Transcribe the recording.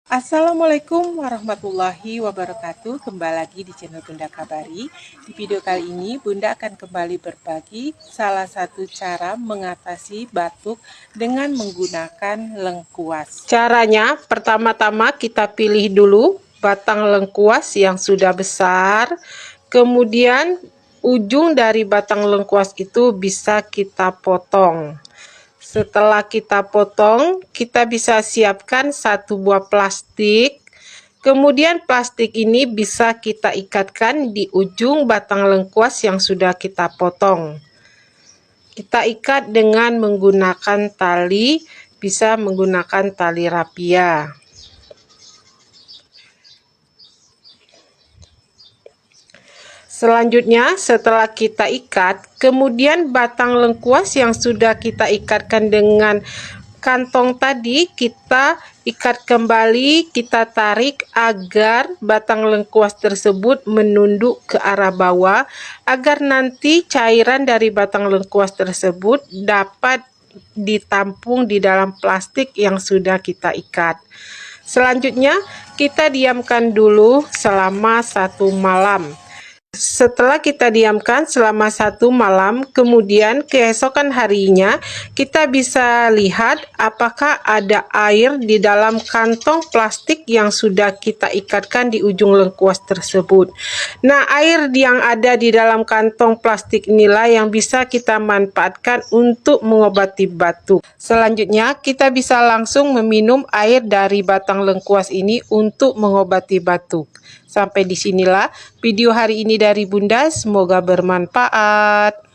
Assalamualaikum warahmatullahi wabarakatuh. Kembali lagi di channel Bunda Kabari. Di video kali ini Bunda akan kembali berbagi salah satu cara mengatasi batuk dengan menggunakan lengkuas. Caranya, pertama-tama kita pilih dulu batang lengkuas yang sudah besar. Kemudian ujung dari batang lengkuas itu bisa kita potong. Setelah kita potong, kita bisa siapkan satu buah plastik. Kemudian plastik ini bisa kita ikatkan di ujung batang lengkuas yang sudah kita potong. Kita ikat dengan menggunakan tali, bisa menggunakan tali rapia. Selanjutnya, setelah kita ikat, kemudian batang lengkuas yang sudah kita ikatkan dengan kantong tadi, kita ikat kembali, kita tarik agar batang lengkuas tersebut menunduk ke arah bawah, agar nanti cairan dari batang lengkuas tersebut dapat ditampung di dalam plastik yang sudah kita ikat. Selanjutnya, kita diamkan dulu selama 1 malam. Setelah kita diamkan selama 1 malam, kemudian keesokan harinya kita bisa lihat apakah ada air di dalam kantong plastik yang sudah kita ikatkan di ujung lengkuas tersebut. Nah, air yang ada di dalam kantong plastik inilah yang bisa kita manfaatkan untuk mengobati batuk. Selanjutnya, kita bisa langsung meminum air dari batang lengkuas ini untuk mengobati batuk. Sampai disinilah video hari ini dari Bunda, semoga bermanfaat.